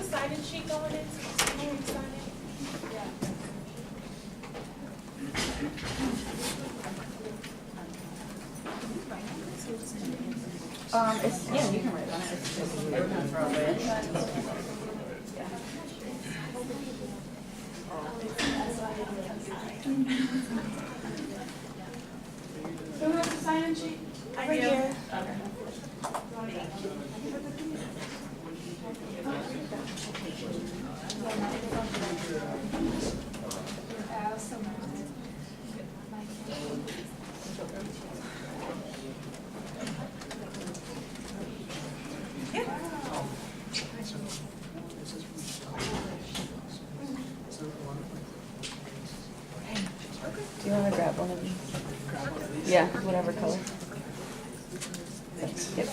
sign-in sheet going in? Yeah, you can write on it. It's just we're gonna throw it away. Who has the sign-in sheet? Over here. Okay. Do you want to grab one of these? Yeah, whatever color. Thanks. Yep.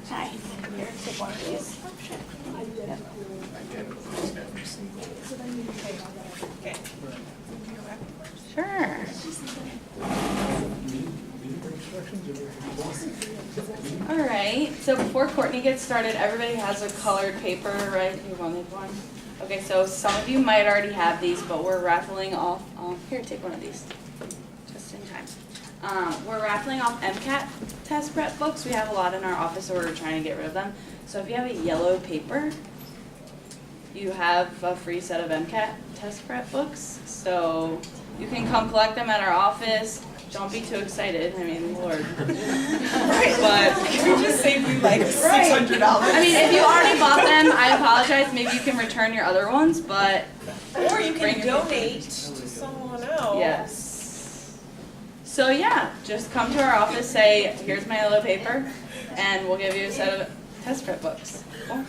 Hi. Here, take one of these. Okay. Sure. All right. So before Courtney gets started, everybody has a colored paper, right? You wanted one. Okay. So some of you might already have these, but we're raffling off. Here, take one of these. Just in time. We're raffling off MCAT test prep books. We have a lot in our office, so we're trying to get rid of them. So if you have a yellow paper, you have a free set of MCAT test prep books. So you can come collect them at our office. Don't be too excited. I mean, Lord. Right. But Can we just save you like $600? I mean, if you already bought them, I apologize. Maybe you can return your other ones, but Or you Bring can your donate to someone else. yes. So yeah, just come to our office, say, here's my yellow paper, and we'll give you a set of test prep books. Cool.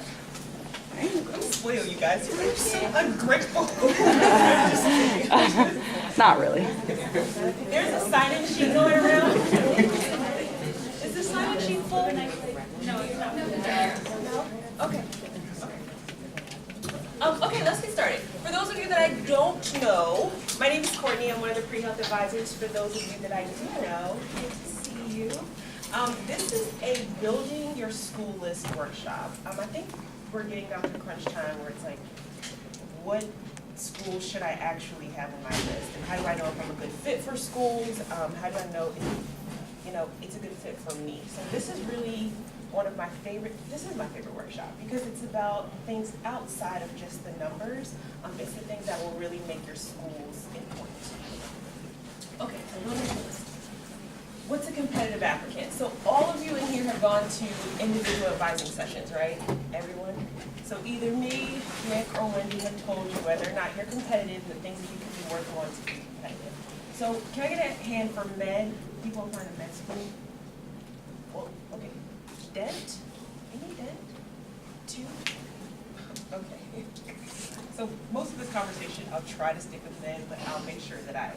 I'm spoiled, you guys. You're so ungrateful. Not really. There's a sign-in sheet going around. Is the sign-in sheet full? No, it's not. No? Okay. Okay, let's get started. For those of you that I don't know, my name is Courtney. I'm one of the pre-health advisors. For those of you that I do know, good to see you. This is a building your school list workshop. I think we're getting down to crunch time where it's like, what school should I actually have on my list? And how do I know if I'm a good fit for schools? How do I know if, it's a good fit for me? So this is really one of my favorite, this is my favorite workshop because it's about things outside of just the numbers. It's the things that will really make your schools important. Okay, so building a list. What's a competitive applicant? So all of you in here have gone to individual advising sessions, right? Everyone? So either me, Nick, or Wendy have told you whether or not you're competitive, the things that you can be working on to be competitive. So can I get a hand for med? People applying to med school? Well, okay. Dent? Any dent? 2? Okay. So most of this conversation, I'll try to stick with med, but I'll make sure that I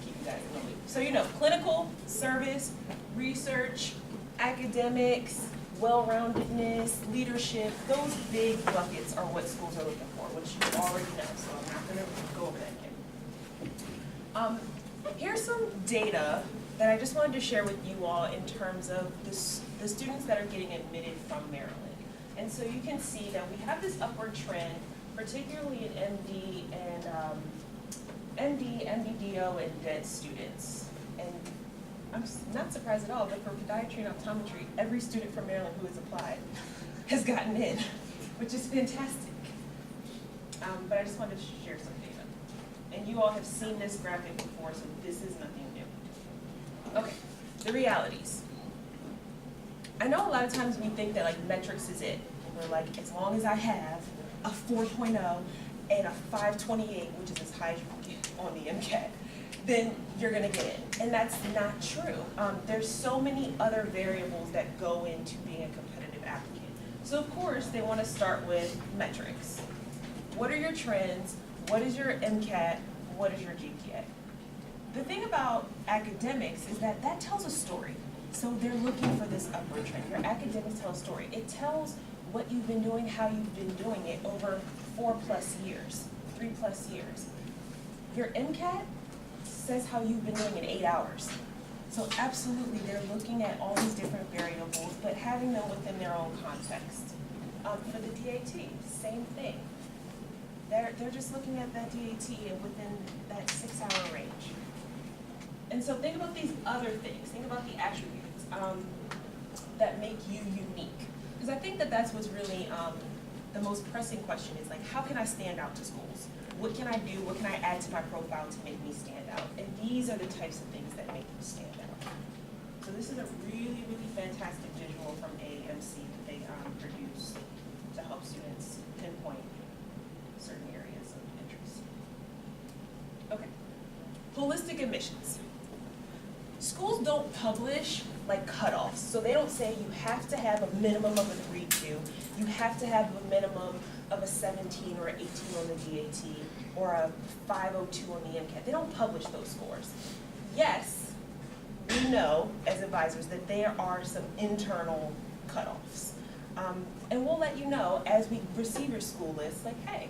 keep you guys in the loop. So clinical, service, research, academics, well-roundedness, leadership, those big buckets are what schools are looking for, which you already know, so I'm not gonna go over that again. Here's some data that I just wanted to share with you all in terms of the students that are getting admitted from Maryland. And so you can see that we have this upward trend, particularly in MD and MD, MDDO, and DED students. And I'm not surprised at all, but for podiatry and optometry, every student from Maryland who has applied has gotten in, which is fantastic. But I just wanted to share some data. And you all have seen this graphic before, so this is nothing new. Okay, the realities. I know a lot of times we think that metrics is it. We're like, as long as I have a 4.0 and a 528, which is as high as you can get on the MCAT, then you're gonna get in. And that's not true. There's so many other variables that go into being a competitive applicant. So of course, they wanna start with metrics. What are your trends? What is your MCAT? What is your GPA? The thing about academics is that that tells a story. So they're looking for this upward trend. Your academics tell a story. It tells what you've been doing, how you've been doing it over 4+ years, 3+ years. Your MCAT says how you've been doing in 8 hours. So absolutely, they're looking at all these different variables, but having them within their own context. For the DAT, same thing. They're just looking at that DAT within that 6-hour range. And so think about these other things. Think about the attributes that make you unique. Because I think that that's what's really the most pressing question is like, how can I stand out to schools? What can I do? What can I add to my profile to make me stand out? And these are the types of things that make you stand out. So this is a really, really fantastic visual from AAMC that they produced to help students pinpoint certain areas of interest. Okay, holistic admissions. Schools don't publish like cutoffs, so they don't say you have to have a minimum of a 3.2, you have to have a minimum of a 17 or 18 on the DAT, or a 502 on the MCAT. They don't publish those scores. Yes, we know as advisors that there are some internal cutoffs. And we'll let you know as we receive your school list, like, hey,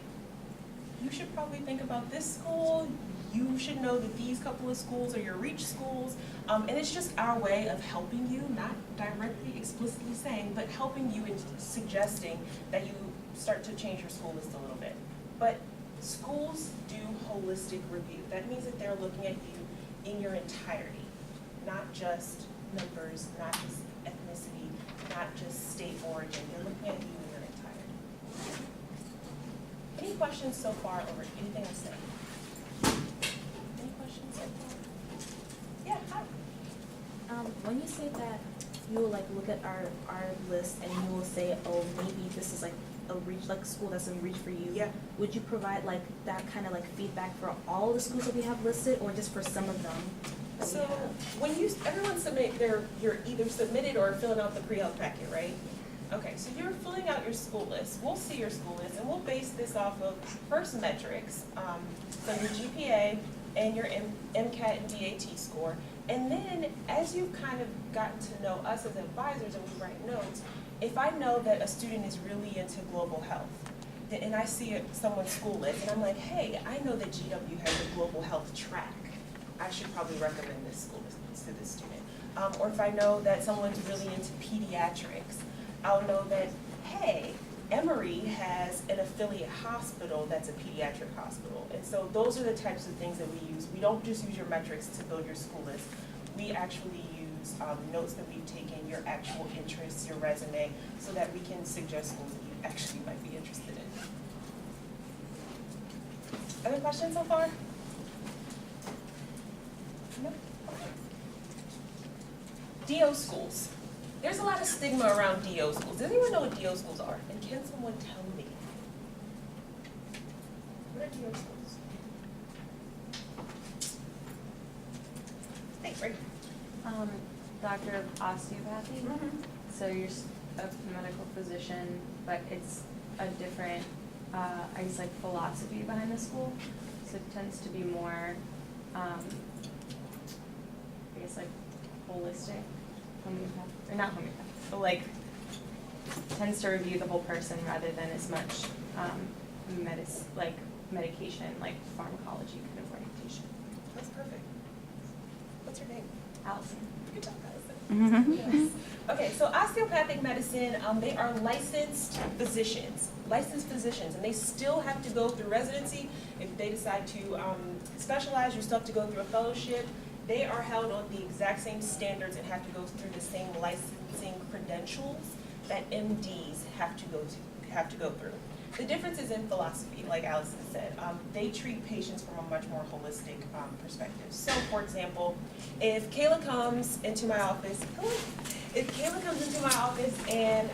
you should probably think about this school. You should know that these couple of schools are your reach schools. And it's just our way of helping you, not directly explicitly saying, but helping you in suggesting that you start to change your school list a little bit. But schools do holistic review. That means that they're looking at you in your entirety, not just numbers, not just ethnicity, not just state origin. They're looking at you in your entirety. Any questions so far over anything I said? Any questions so far? Yeah, hi. When you say that you will like look at our list and you will say, oh, maybe this is like a reach, like a school that's a reach for you. Yeah. Would you provide like that kind of like feedback for all the schools that we have listed, or just for some of them? So when everyone submit you're either submitted or filling out the pre-health packet, right? Okay, so you're filling out your school list. We'll see your school list, and we'll base this off of first metrics, so your GPA and your MCAT and DAT score. And then as you've kind of gotten to know us as advisors and we write notes, if I know that a student is really into global health, and I see someone's school list, and I'm like, hey, I know that GW has a global health track. I should probably recommend this school to this student. Or if I know that someone's really into pediatrics, I'll know that, hey, Emory has an affiliate hospital that's a pediatric hospital. And so those are the types of things that we use. We don't just use your metrics to build your school list. We actually use notes that we've taken, your actual interests, your resume, so that we can suggest schools that you actually might be interested in. Other questions so far? No? DO schools. There's a lot of stigma around DO schools. Does anyone know what DO schools are? And can someone tell me? What are DO schools? Thanks, right? Doctor of osteopathy. Mm-hmm. So you're a medical physician, but it's a different, I guess, like philosophy behind the school. So it tends to be more, I guess, like holistic, homeopathic, or not homeopathic, but like tends to review the whole person rather than as much medication, like pharmacology kind of orientation. That's perfect. What's your name? Allison. Good job, Allison. Yes. Okay, so osteopathic medicine, they are licensed physicians, and they still have to go through residency. If they decide to specialize, you still have to go through a fellowship. They are held on the exact same standards and have to go through the same licensing credentials that MDs have to go through. The difference is in philosophy, like Allison said. They treat patients from a much more holistic perspective. So, for example, if Kayla comes into my office, and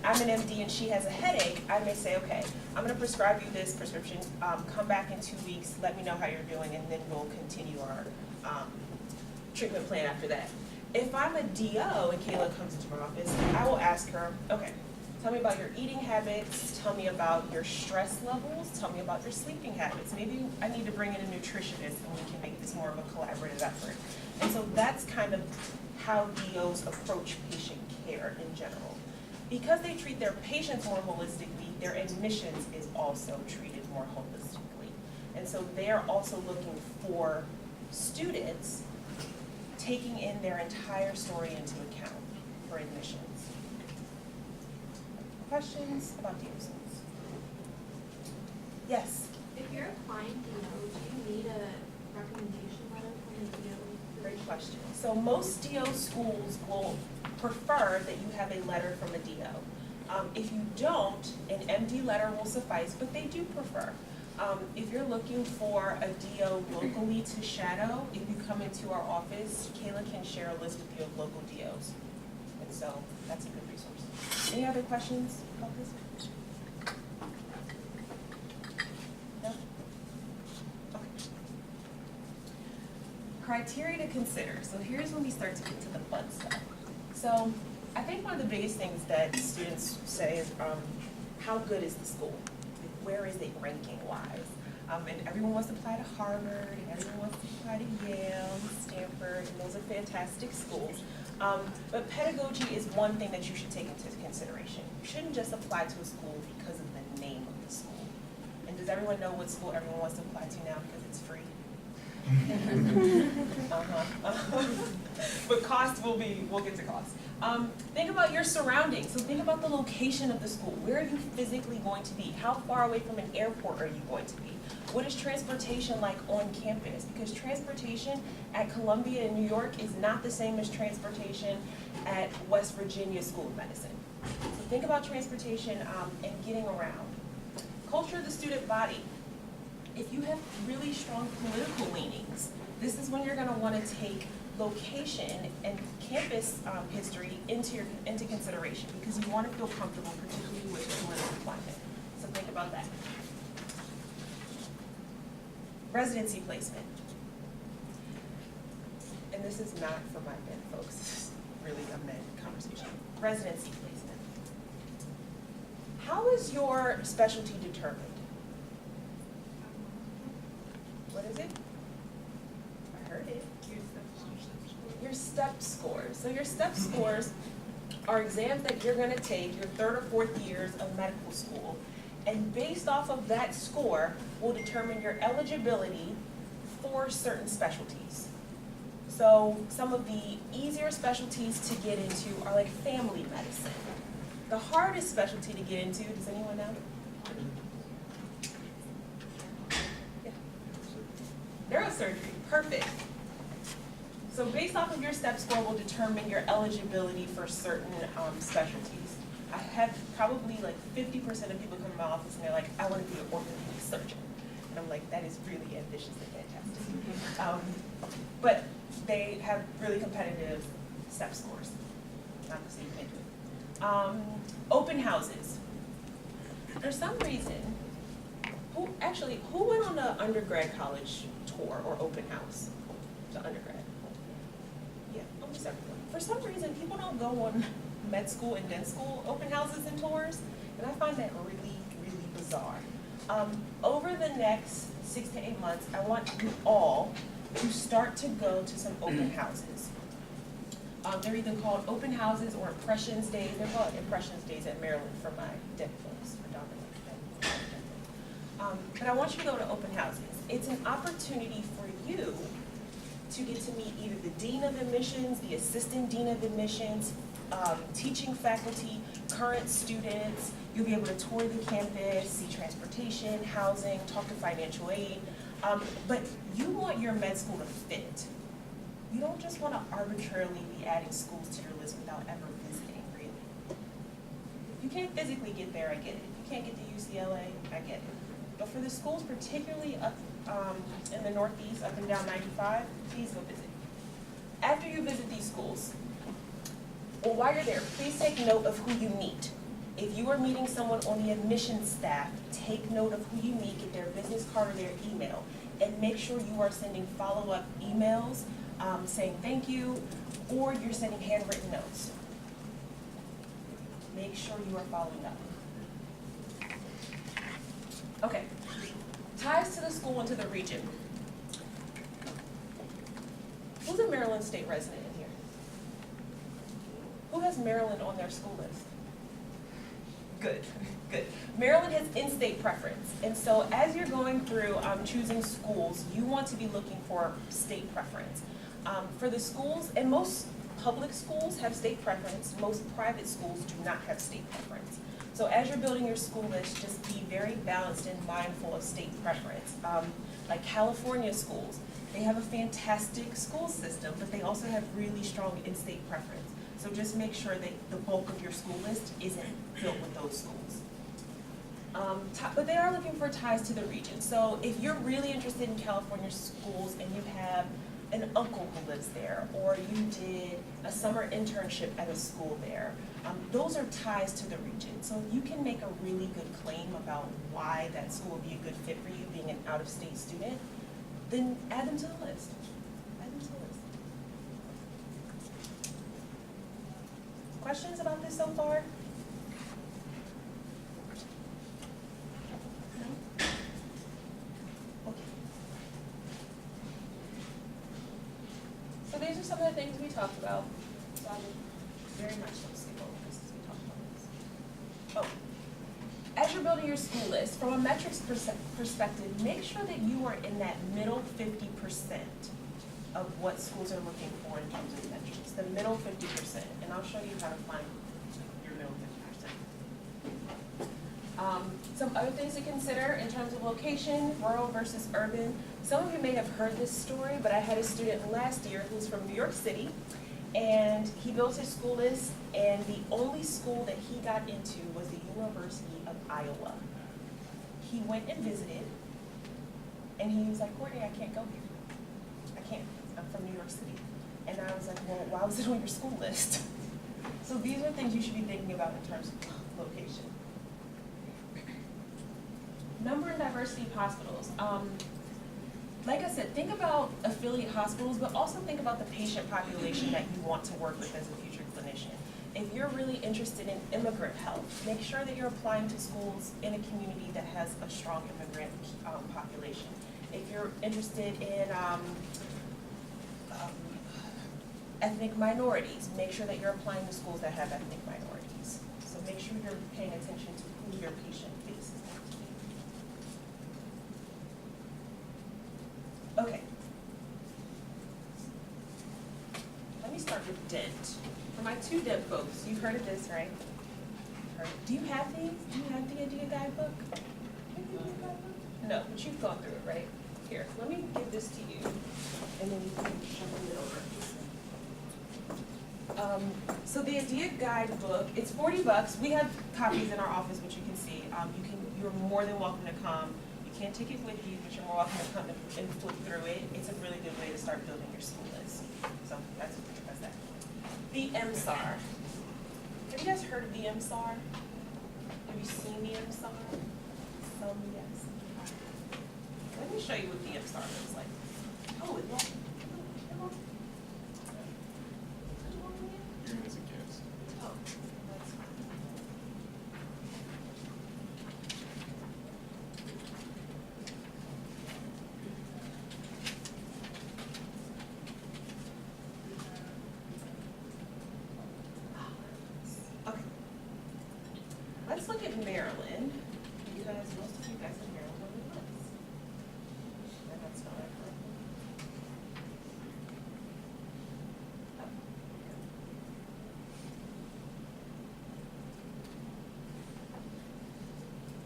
I'm an MD and she has a headache, I may say, okay, I'm going to prescribe you this prescription. Come back in 2 weeks, let me know how you're doing, and then we'll continue our treatment plan after that. If I'm a DO and Kayla comes into my office, I will ask her, okay, tell me about your eating habits, tell me about your stress levels, tell me about your sleeping habits. Maybe I need to bring in a nutritionist and we can make this more of a collaborative effort. And so that's kind of how DOs approach patient care in general. Because they treat their patients more holistically, their admissions is also treated more holistically. And so they're also looking for students taking in their entire story into account for admissions. Questions about DOs? Yes? If you're applying DO, do you need a recommendation letter from the DO? Great question. So most DO schools will prefer that you have a letter from a DO. If you don't, an MD letter will suffice, but they do prefer. If you're looking for a DO locally to shadow, if you come into our office, Kayla can share a list with you of local DOs. And so that's a good resource. Any other questions about this? No? Okay. Criteria to consider. So here's when we start to get to the fun stuff. So I think one of the biggest things that students say is, how good is the school? Where is it ranking-wise? And everyone wants to apply to Harvard, and everyone wants to apply to Yale, Stanford, and those are fantastic schools. But pedagogy is one thing that you should take into consideration. You shouldn't just apply to a school because of the name of the school. And does everyone know what school everyone wants to apply to now because it's free? But cost we'll get to cost. Think about your surroundings. So think about the location of the school. Where are you physically going to be? How far away from an airport are you going to be? What is transportation like on campus? Because transportation at Columbia in New York is not the same as transportation at West Virginia School of Medicine. So think about transportation and getting around. Culture of the student body. If you have really strong political leanings, this is when you're going to want to take location and campus history into consideration because you want to feel comfortable, particularly with the political climate. So think about that. Residency placement. And this is not for my men folks, this is really a men conversation. Residency placement. How is your specialty determined? What is it? I heard it. Your STEP scores. So your STEP scores are exams that you're going to take your 3rd or 4th years of medical school, and based off of that score will determine your eligibility for certain specialties. So some of the easier specialties to get into are like family medicine. The hardest specialty to get into, does anyone know? Yeah. Neurosurgery, perfect. So based off of your STEP score will determine your eligibility for certain specialties. I have probably like 50% of people come to my office and they're like, I want to be an orthopedic surgeon. And I'm like, that is really ambitious and fantastic. But they have really competitive STEP scores. Not to say you can't do it. Open houses. For some reason, who went on the undergrad college tour or open house? The undergrad. Yeah, almost everyone. For some reason, people don't go on med school and den school open houses and tours, and I find that really, really bizarre. Over the next 6 to 8 months, I want you all to start to go to some open houses. They're either called open houses or impressions days. They're called impressions days at Maryland for my den folks, predominantly. But I want you to go to open houses. It's an opportunity for you to get to meet either the dean of admissions, the assistant dean of admissions, teaching faculty, current students. You'll be able to tour the campus, see transportation, housing, talk to financial aid. But you want your med school to fit. You don't just want to arbitrarily be adding schools to your list without ever visiting, really. If you can't physically get there, I get it. If you can't get to UCLA, I get it. But for the schools, particularly up in the Northeast, up and down 95, please go visit. After you visit these schools, or while you're there, please take note of who you meet. If you are meeting someone on the admissions staff, take note of who you meet, get their business card or their email, and make sure you are sending follow-up emails saying thank you, or you're sending handwritten notes. Make sure you are following up. Okay, ties to the school and to the region. Who's a Maryland State resident in here? Who has Maryland on their school list? Good, good. Maryland has in-state preference, and so as you're going through choosing schools, you want to be looking for state preference. For the schools, and most public schools have state preference, most private schools do not have state preference. So as you're building your school list, just be very balanced and mindful of state preference. Like California schools, they have a fantastic school system, but they also have really strong in-state preference. So just make sure that the bulk of your school list isn't built with those schools. But they are looking for ties to the region. So if you're really interested in California schools and you have an uncle who lives there, or you did a summer internship at a school there, those are ties to the region. So if you can make a really good claim about why that school would be a good fit for you, being an out-of-state student, then add them to the list. Add them to the list. Questions about this so far? No? Okay. So these are some of the things we talked about. So I would very much so skip over this as we talked about this. Oh. As you're building your school list, from a metrics perspective, make sure that you are in that middle 50% of what schools are looking for in terms of metrics, the middle 50%, and I'll show you how to find your middle 50%. Some other things to consider in terms of location, rural versus urban. Some of you may have heard this story, but I had a student last year who's from New York City, and he built his school list, and the only school that he got into was the University of Iowa. He went and visited, and he was like, Courtney, I can't go here. I can't. I'm from New York City. And I was like, well, why was it on your school list? So these are things you should be thinking about in terms of location. Number and diversity of hospitals. Like I said, think about affiliate hospitals, but also think about the patient population that you want to work with as a future clinician. If you're really interested in immigrant health, make sure that you're applying to schools in a community that has a strong immigrant population. If you're interested in ethnic minorities, make sure that you're applying to schools that have ethnic minorities. So make sure you're paying attention to who your patient base is. Okay. Let me start with DENT. For my two DENT folks, you've heard of this, right? Do you have these? Do you have the Idea Guidebook? No, but you've gone through it, right? Here, let me give this to you, and then you can shuffle it over. So the Idea Guidebook, it's $40. We have copies in our office, which you can see. You're more than welcome to come. You can't take it with you, but you're more welcome to come and flip through it. It's a really good way to start building your school list. So that's that. The MSAR. Have you guys heard of the MSAR? Have you seen the MSAR? Some yes. Let me show you what the MSAR looks like. Oh, it looks. Even as a guest. Oh, that's fine. Okay. Let's look at Maryland, because most of you guys in Maryland are with us. And that's not right.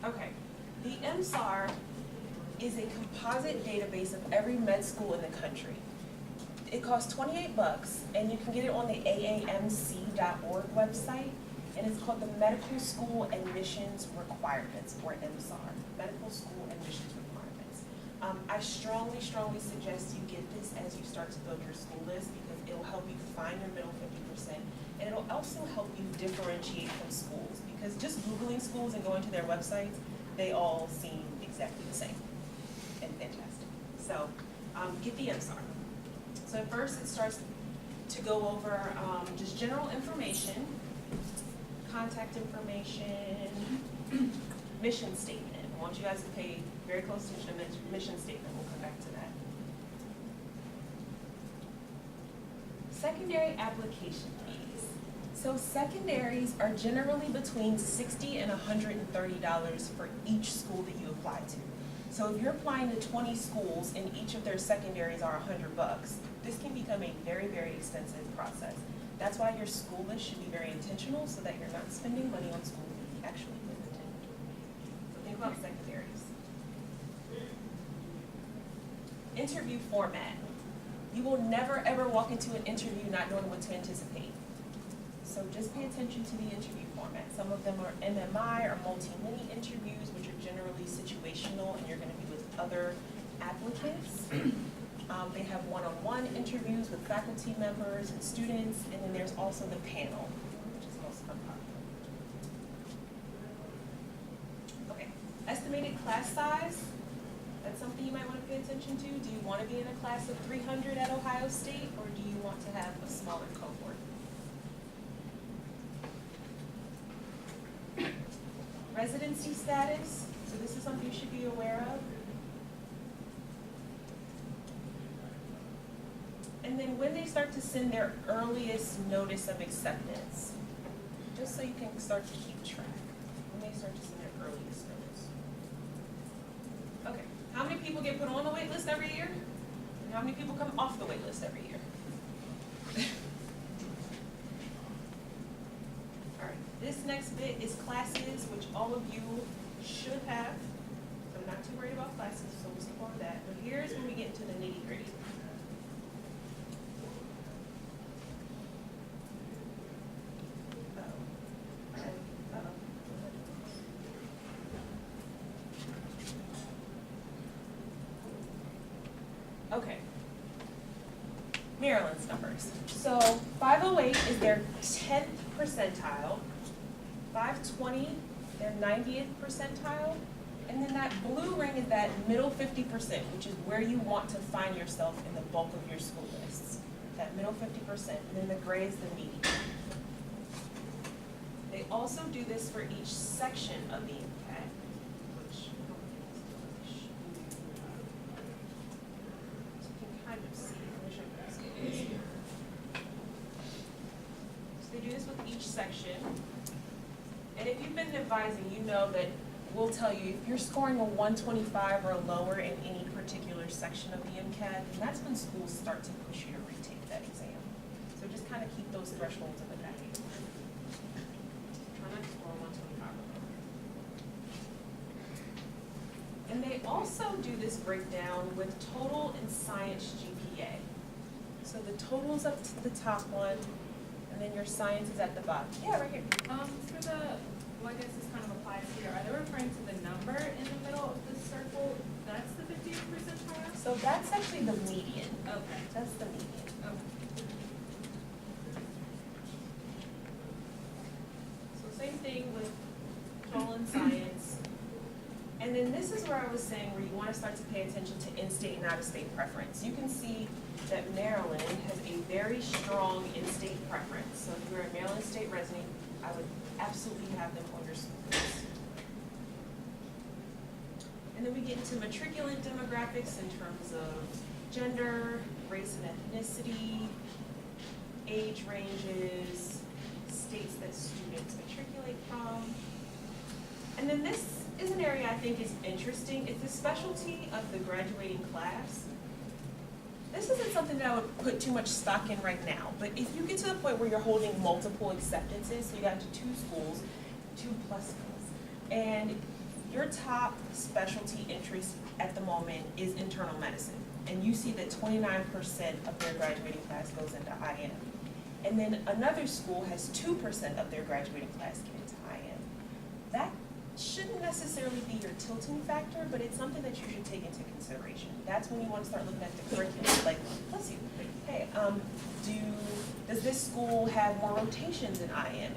Okay, the MSAR is a composite database of every med school in the country. It costs $28, and you can get it on the aamc.org website. and it's called the Medical School Admissions Requirements, or MSAR, Medical School Admissions Requirements. I strongly suggest you get this as you start to build your school list because it'll help you find your middle 50%, and it'll also help you differentiate from schools because just Googling schools and going to their websites, they all seem exactly the same and fantastic. So get the MSAR. So at first it starts to go over just general information, contact information, mission statement. I want you guys to pay very close attention to the mission statement. We'll come back to that. Secondary application fees. So secondaries are generally between $60 and $130 for each school that you apply to. So if you're applying to 20 schools and each of their secondaries are $100, this can become a very, very expensive process. That's why your school list should be very intentional so that you're not spending money on schools that you actually live in. So think about secondaries. Interview format. You will never ever walk into an interview not knowing what to anticipate. So just pay attention to the interview format. Some of them are MMI or multi-mini interviews, which are generally situational and you're going to be with other applicants. They have one-on-one interviews with faculty members and students, and then there's also the panel, which is most unpopular. Okay, estimated class size. That's something you might want to pay attention to. Do you want to be in a class of 300 at Ohio State, or do you want to have a smaller cohort? Residency status. So this is something you should be aware of. And then when they start to send their earliest notice of acceptance, just so you can start to keep track. When they start to send their earliest notice. Okay, how many people get put on the wait list every year? And how many people come off the wait list every year? All right, this next bit is classes, which all of you should have. So I'm not too worried about classes, so we'll skip over that. But here's when we get into the nitty-gritty. Okay. Maryland's numbers. So 508 is their 10th percentile, 520 their 90th percentile, and then that blue ring is that middle 50%, which is where you want to find yourself in the bulk of your school lists. That middle 50%, and then the gray is the median. They also do this for each section of the MCAT, which so they do this with each section. And if you've been advising, you know that we'll tell you if you're scoring a 125 or lower in any particular section of the MCAT, then that's when schools start to push you to retake that exam. So just kind of keep those thresholds in the back of your mind. Try not to score a 125 or lower. And they also do this breakdown with total and science GPA. So the total's up to the top one, and then your science is at the bottom. Yeah, right here. For the, well, I guess this kind of applies here, are they referring to the number in the middle of the circle? That's the 50th percentile? So that's actually the median. Okay. That's the median. Okay. So same thing with total and science. And then this is where I was saying where you want to start to pay attention to in-state and out-of-state preference. You can see that Maryland has a very strong in-state preference. So if you're a Maryland State resident, I would absolutely have them on your school list. And then we get into matriculant demographics in terms of gender, race and ethnicity, age ranges, states that students matriculate from. And then this is an area I think is interesting. It's the specialty of the graduating class. This isn't something that I would put too much stock in right now, but if you get to the point where you're holding multiple acceptances, so you got to 2 schools, 2+ schools, and your top specialty interest at the moment is internal medicine, and you see that 29% of their graduating class goes into IM. and then another school has 2% of their graduating class get into IM. That shouldn't necessarily be your tilting factor, but it's something that you should take into consideration. That's when you want to start looking at the curriculum, like, bless you, hey, does this school have more rotations in IM?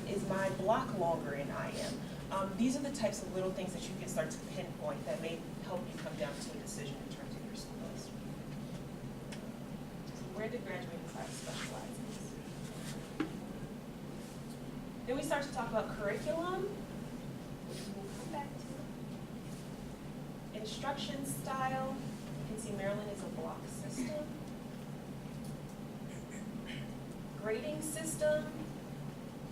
Is my block longer in IM? These are the types of little things that you can start to pinpoint that may help you come down to a decision in terms of your school list. So where did graduating class specialize in? Then we start to talk about curriculum, which we'll come back to. Instruction style, you can see Maryland is a block system. Grading system,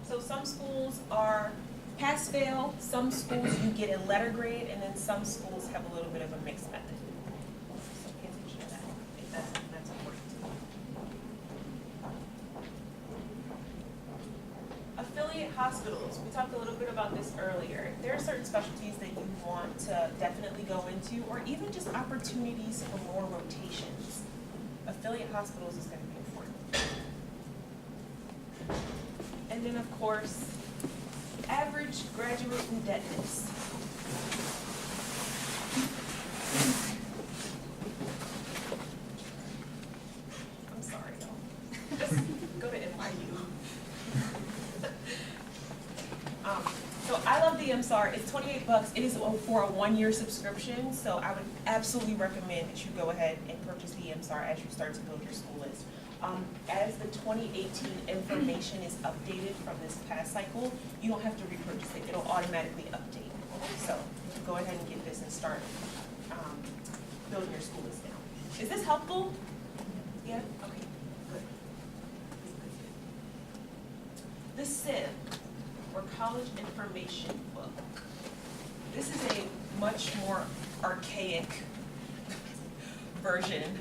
so some schools are pass-fail, some schools you get a letter grade, and then some schools have a little bit of a mixed method. So pay attention to that, if that's important to you. Affiliate hospitals, we talked a little bit about this earlier. There are certain specialties that you want to definitely go into, or even just opportunities for more rotations. Affiliate hospitals is going to be important. And then, of course, average graduate indebtedness. I'm sorry, y'all. Just go to NYU. So I love the MSAR. It's $28. It is for a one-year subscription, so I would absolutely recommend that you go ahead and purchase the MSAR as you start to build your school list. As the 2018 information is updated from this past cycle, you don't have to repurchase it. It'll automatically update. So go ahead and get this and start building your school list now. Is this helpful? Yeah? Okay, good. The sieve, or College Information Book. This is a much more archaic version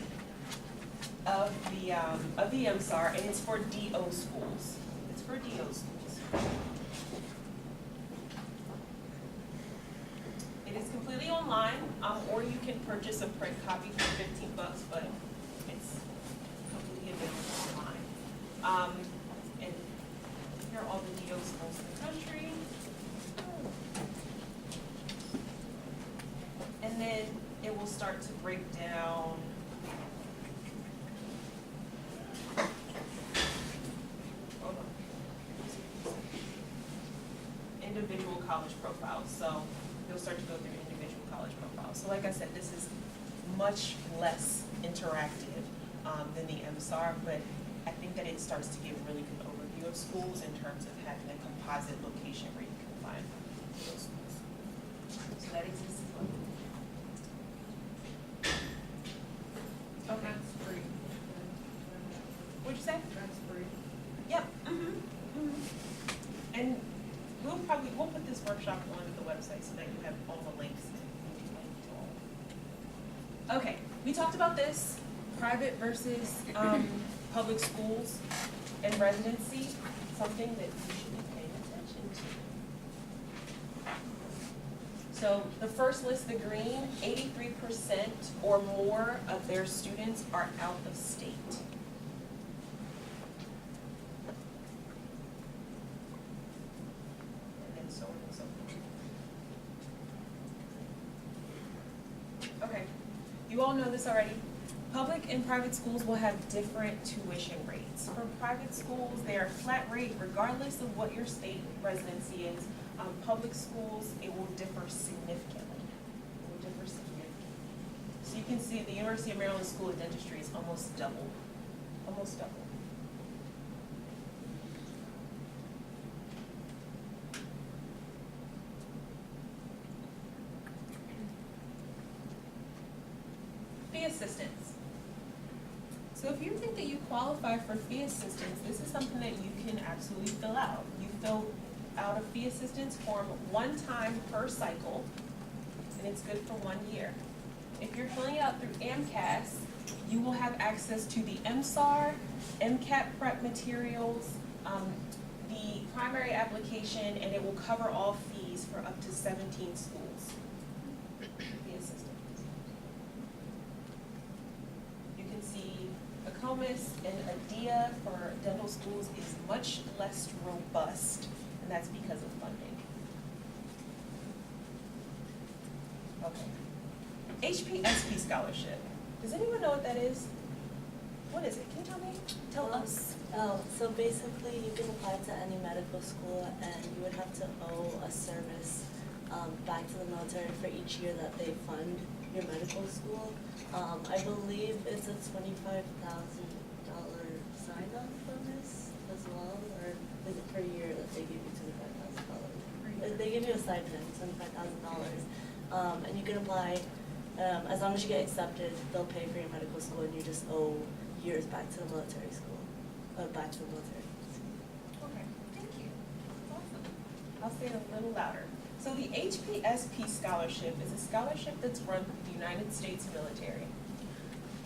of the MSAR, and it's for DO schools. It's for DO schools. It is completely online, or you can purchase a print copy for $15, but it's completely available online. And here are all the DO schools in the country. And then it will start to break down individual college profiles. So you'll start to go through individual college profiles. So like I said, this is much less interactive than the MSAR, but I think that it starts to give a really good overview of schools in terms of having a composite location where you can find those schools. So that exists as well. Okay. That's free. What'd you say? That's free. Yep. And we'll put this workshop on the website so that you have all the links and you can link to all. Okay, we talked about this, private versus public schools and residency, something that you should be paying attention to. So the first list, the green, 83% or more of their students are out of state. So on and so forth. Okay, you all know this already. Public and private schools will have different tuition rates. For private schools, they are flat rate regardless of what your state residency is. Public schools, it will differ significantly. So you can see the University of Maryland School of Dentistry is almost double. Almost double. Fee assistance. So if you think that you qualify for fee assistance, this is something that you can absolutely fill out. You fill out a fee assistance form one time per cycle, and it's good for 1 year. If you're filling it out through AMCAS, you will have access to the MSAR, MCAT prep materials, the primary application, and it will cover all fees for up to 17 schools. Fee assistance. You can see a promise, and Idea for dental schools is much less robust, and that's because of funding. Okay. HPSP scholarship. Does anyone know what that is? What is it? Can you tell me? Tell us. So basically you can apply to any medical school and you would have to owe a service back to the military for each year that they fund your medical school. I believe it's a $25,000 sign-on bonus as well, or is it per year that they give you $25,000? They give you a stipend, $25,000, and you can apply as long as you get accepted. They'll pay for your medical school, and you just owe years back to the military school, back to the military. Okay, thank you. Awesome. I'll say it a little louder. So the HPSP scholarship is a scholarship that's run through the United States military.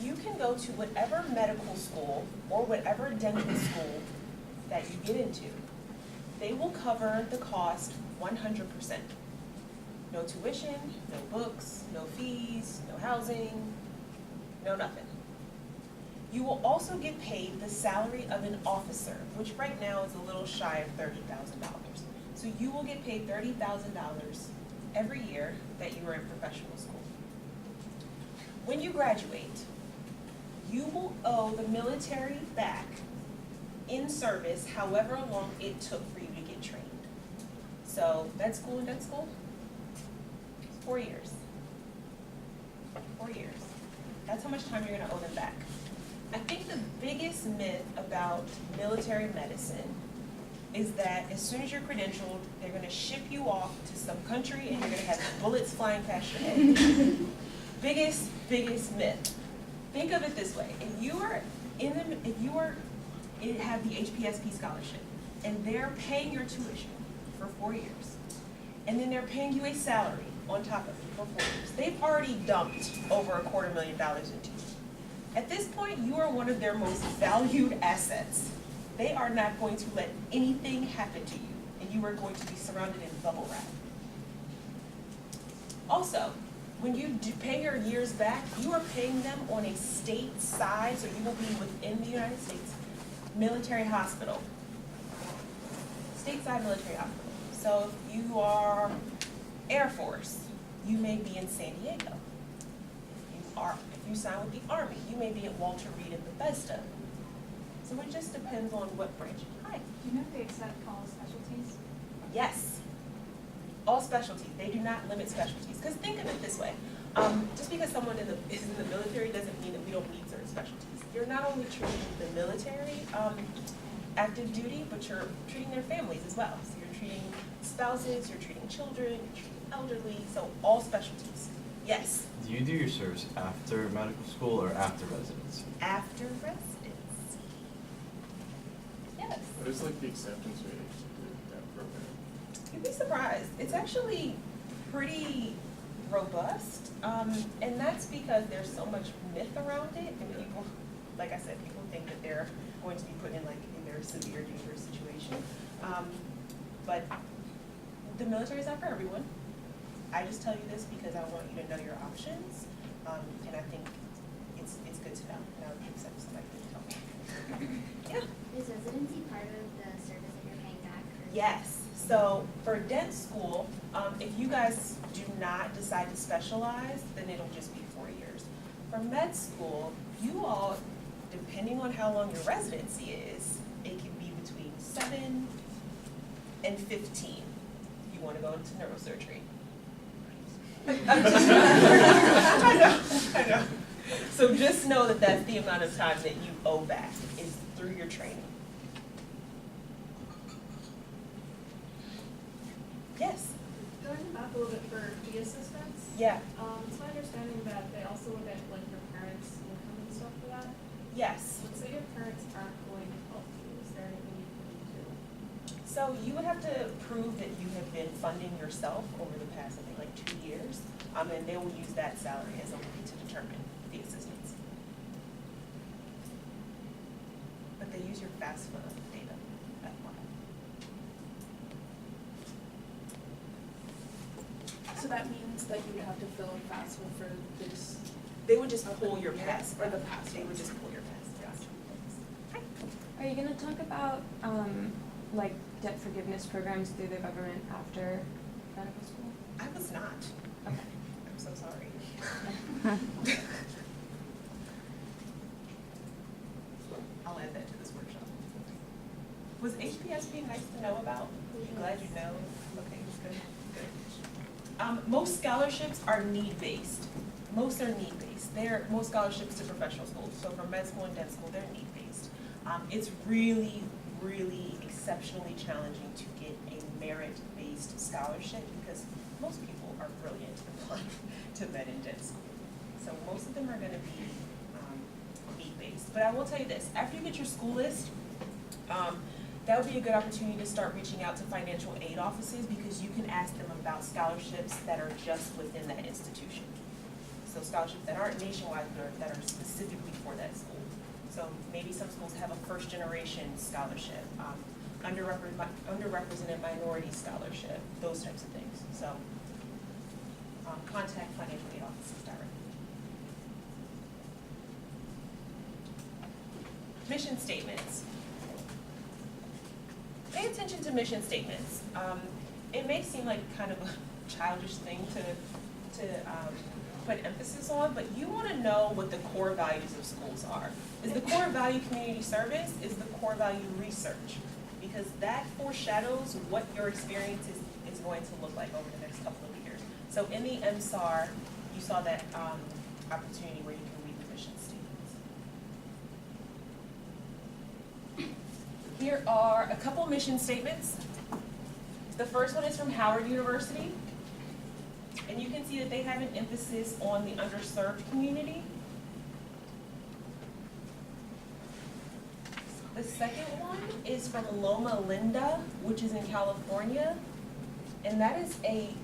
You can go to whatever medical school or whatever dental school that you get into. They will cover the cost 100%. No tuition, no books, no fees, no housing, no nothing. You will also get paid the salary of an officer, which right now is a little shy of $30,000. So you will get paid $30,000 every year that you are in professional school. When you graduate, you will owe the military back in service however long it took for you to get trained. So med school and dental school, 4 years. 4 years. That's how much time you're gonna owe them back. I think the biggest myth about military medicine is that as soon as you're credentialed, they're gonna ship you off to some country and you're gonna have bullets flying past your head. biggest myth. Think of it this way: if you have the HPSP scholarship and they're paying your tuition for 4 years, and then they're paying you a salary on top of it for 4 years, they've already dumped over $250,000 into you. At this point, you are one of their most valued assets. They are not going to let anything happen to you, and you are going to be surrounded in bubble wrap. Also, when you do pay your years back, you are paying them on a state side, so you will be within the United States military hospital. Stateside military hospital. So if you are Air Force, you may be in San Diego. If you sign with the Army, you may be at Walter Reed in Bethesda. So it just depends on what branch. Hi. Do you know if they accept all specialties? Yes. All specialties. They do not limit specialties. Because think of it this way. Just because someone is in the military doesn't mean that we don't need certain specialties. You're not only treating the military active duty, but you're treating their families as well. So you're treating spouses, you're treating children, you're treating elderly, so all specialties. Yes? Do you do your service after medical school or after residency? After residency. Yes. What is like the acceptance rate to that program? You'd be surprised. It's actually pretty robust, and that's because there's so much myth around it, and people, like I said, people think that they're going to be put in like in their severe, dangerous situation. But the military is not for everyone. I just tell you this because I want you to know your options, and I think it's good to know. And I would accept somebody to tell me. Yeah. Is residency part of the service that you're paying back? Or? Yes. So for dent school, if you guys do not decide to specialize, then it'll just be 4 years. For med school, you all, depending on how long your residency is, it can be between 7 and 15 if you want to go into neurosurgery. I know. So just know that that's the amount of time that you owe back is through your training. Yes? Going back a little bit for fee assistance, Yeah. it's my understanding that they also look at like your parents' income and stuff for that. Yes. Let's say your parents aren't going to help you, is there anything you can do? So you would have to prove that you have been funding yourself over the past, I think, like 2 years, and they will use that salary as a way to determine the assistance. But they use your FAFSA data. So that means that you would have to fill a FAFSA for this. They would just pull your pass. Or the pass. They would just pull your pass. Gotcha. Are you gonna talk about, like, debt forgiveness programs through the government after medical school? I was not. Okay. I'm so sorry. I'll add that to this workshop. Was HPSP nice to know about? I'm glad you know. Okay, good, good. Most scholarships are need-based. Most are need-based. Most scholarships to professional schools, so from med school and dental school, they're need-based. It's really, really exceptionally challenging to get a merit-based scholarship because most people are brilliant applying to med and dental school. So most of them are gonna be need-based. But I will tell you this, after you get your school list, that would be a good opportunity to start reaching out to financial aid offices because you can ask them about scholarships that are just within that institution. So scholarships that aren't nationwide, but that are specifically for that school. So maybe some schools have a first generation scholarship, underrepresented minority scholarship, those types of things. So contact financial aid offices directly. Mission statements. Pay attention to mission statements. It may seem like kind of a childish thing to put emphasis on, but you want to know what the core values of schools are. Is the core value community service? Is the core value research? Because that foreshadows what your experience is going to look like over the next couple of years. So in the MSAR, you saw that opportunity where you can read the mission statements. Here are a couple mission statements. The first one is from Howard University. And you can see that they have an emphasis on the underserved community. The second one is from Loma Linda, which is in California. And that is a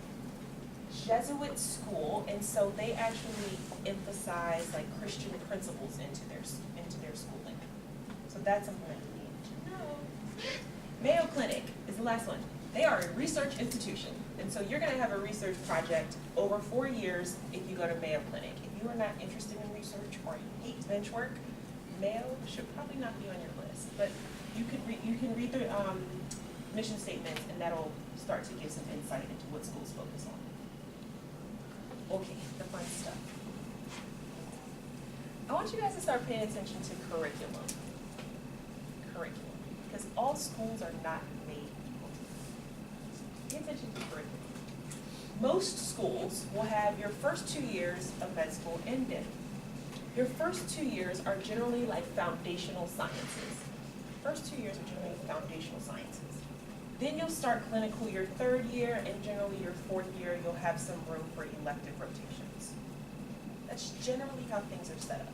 Jesuit school, and so they actually emphasize like Christian principles into their schooling. So that's something that you need to know. Mayo Clinic is the last one. They are a research institution, and so you're gonna have a research project over 4 years if you go to Mayo Clinic. If you are not interested in research or you hate bench work, Mayo should probably not be on your list. But you can read the mission statements, and that'll start to give some insight into what schools focus on. Okay, the fun stuff. I want you guys to start paying attention to curriculum. Because all schools are not made equal. Pay attention to curriculum. Most schools will have your first 2 years of med school ended. Your first 2 years are generally like foundational sciences. First 2 years are generally foundational sciences. Then you'll start clinical your 3rd year, and generally your 4th year, you'll have some room for elective rotations. That's generally how things are set up.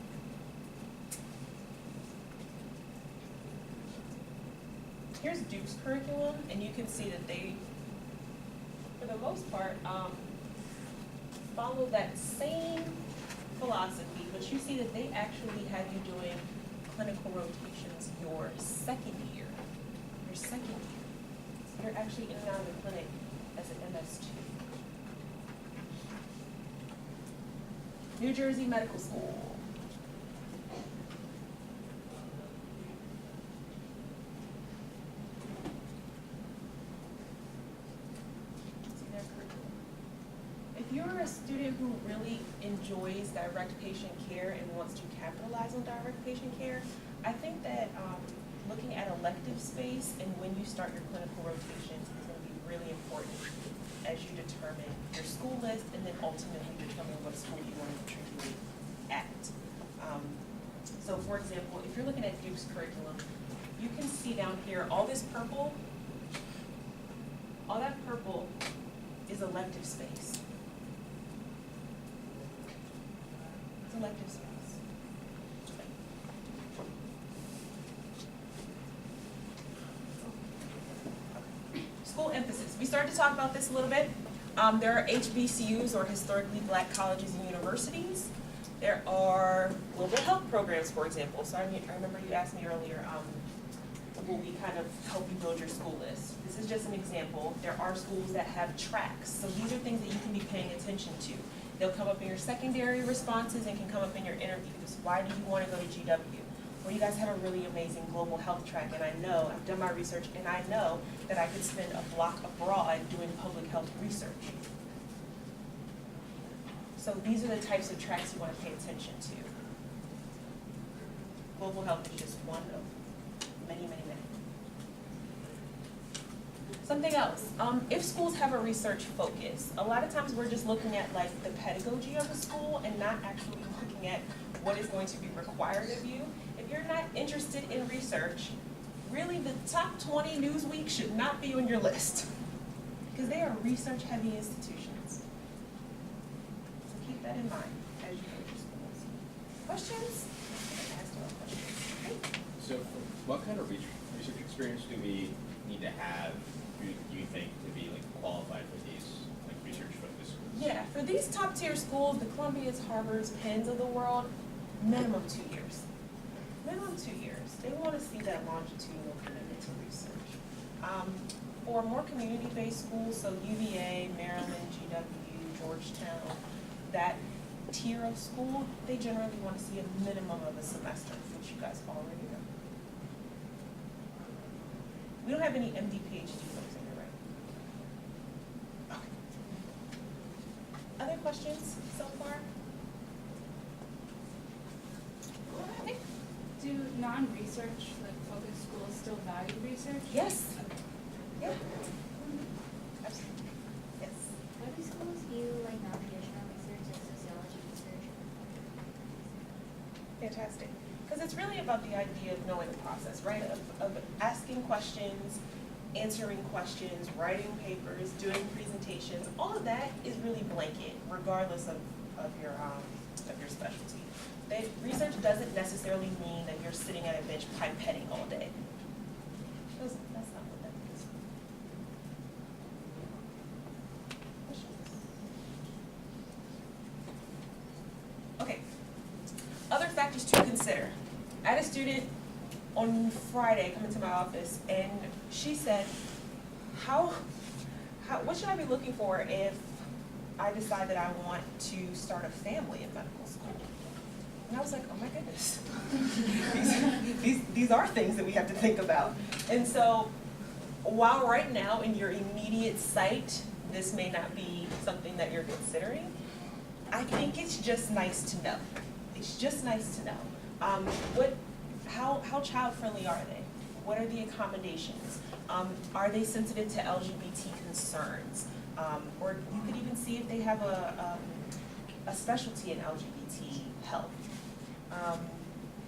Here's Duke's curriculum, and you can see that they, for the most part, follow that same philosophy, but you see that they actually have you doing clinical rotations your 2nd year. You're actually in and out of the clinic as an MS2. New Jersey Medical School. See their curriculum. If you're a student who really enjoys direct patient care and wants to capitalize on direct patient care, I think that looking at elective space and when you start your clinical rotations is going to be really important as you determine your school list and then ultimately determine what school you want to matriculate at. So for example, if you're looking at Duke's curriculum, you can see down here all this purple, all that purple is elective space. It's elective space. School emphasis. We started to talk about this a little bit. There are HBCUs, or historically black colleges and universities. There are global health programs, for example. So I remember you asked me earlier, will we kind of help you build your school list? This is just an example. There are schools that have tracks. So these are things that you can be paying attention to. They'll come up in your secondary responses and can come up in your interviews. Why do you want to go to GW? Or you guys have a really amazing global health track, and I know, I've done my research, and I know that I could spend a block abroad doing public health research. So these are the types of tracks you want to pay attention to. Global health is just one of many, many, many. Something else, if schools have a research focus, a lot of times we're just looking at like the pedagogy of the school and not actually looking at what is going to be required of you. If you're not interested in research, really the top 20 Newsweek should not be on your list because they are research-heavy institutions. So keep that in mind as you go to schools. Questions? Ask more questions. Okay. So what kind of research experience do we need to have, do you think, to be like qualified for these like research-focused schools? Yeah, for these top tier schools, the Columbias, Harvards, Penns of the world, minimum 2 years. Minimum 2 years. They want to see that longitudinal commitment to research. For more community-based schools, so UVA, Maryland, GW, Georgetown, that tier of school, they generally want to see a minimum of a semester, which you guys already know. We don't have any MD, PhD folks in here, right? Okay. Other questions so far? Okay. Do non-research, like focused schools still value research? Yes. Yep. Absolutely. Yes. Why do schools view like non-traditional research as sociology research? Fantastic. Because it's really about the idea of knowing the process, right? Of asking questions, answering questions, writing papers, doing presentations. All of that is really blanket, regardless of your specialty. Research doesn't necessarily mean that you're sitting at a bench pipetting all day. That's not what that means. Questions? Okay. Other factors to consider. I had a student on Friday come into my office and she said, what should I be looking for if I decide that I want to start a family in medical school? And I was like, oh my goodness. these are things that we have to think about. And so while right now in your immediate sight, this may not be something that you're considering, I think it's just nice to know. It's just nice to know. How child-friendly are they? What are the accommodations? Are they sensitive to LGBT concerns? Or you could even see if they have a specialty in LGBT health.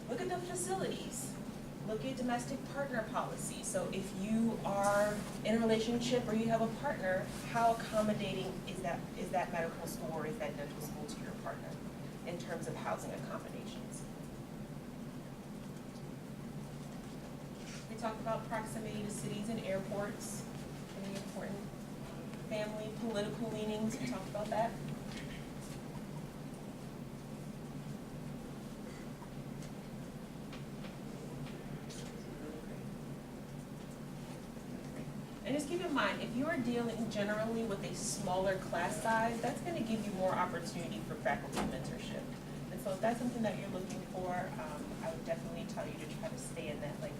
Look at the facilities. Look at domestic partner policy. So if you are in a relationship or you have a partner, how accommodating is that medical school or is that dental school to your partner in terms of housing accommodations? We talked about proximity to cities and airports, really important. Family, political leanings, we talked about that. And just keep in mind, if you are dealing generally with a smaller class size, that's going to give you more opportunity for faculty mentorship. And so if that's something that you're looking for, I would definitely tell you to try to stay in that like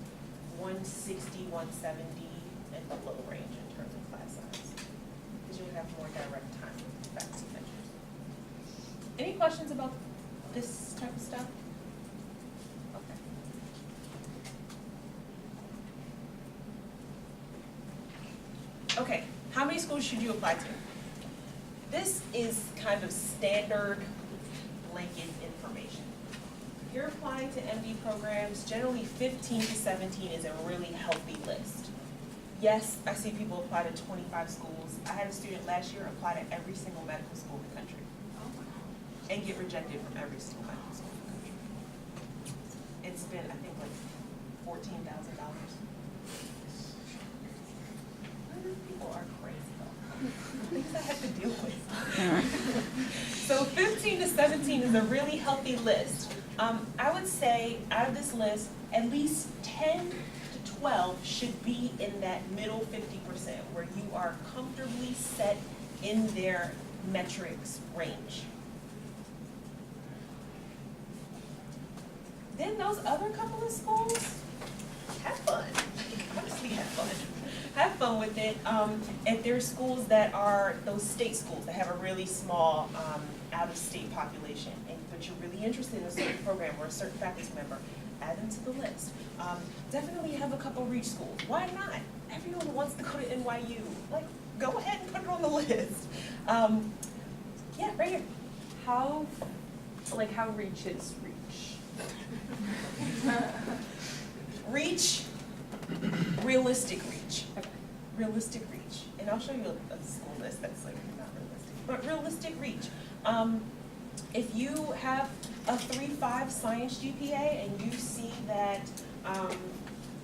160, 170 and below range in terms of class size. Because you'll have more direct time with faculty mentors. Any questions about this type of stuff? Okay. Okay, how many schools should you apply to? This is kind of standard blanket information. If you're applying to MD programs, generally 15 to 17 is a really healthy list. Yes, I see people apply to 25 schools. I had a student last year apply to every single medical school in the country and get rejected from every single medical school in the country. And spent, I think, like $14,000. People are crazy though. Things I have to deal with. So 15 to 17 is a really healthy list. I would say out of this list, at least 10 to 12 should be in that middle 50% where you are comfortably set in their metrics range. then those other couple of schools, have fun. Honestly, have fun. Have fun with it. If there's schools that are those state schools that have a really small out-of-state population, but you're really interested in a certain program or a certain faculty member, add them to the list. Definitely have a couple reach schools. Why not? Everyone wants to go to NYU. Like, go ahead and put it on the list. Yeah, right here. How reach is reach? Reach, realistic reach. Realistic reach. And I'll show you a school list that's like not realistic, but realistic reach. If you have a 3.5 science GPA and you see that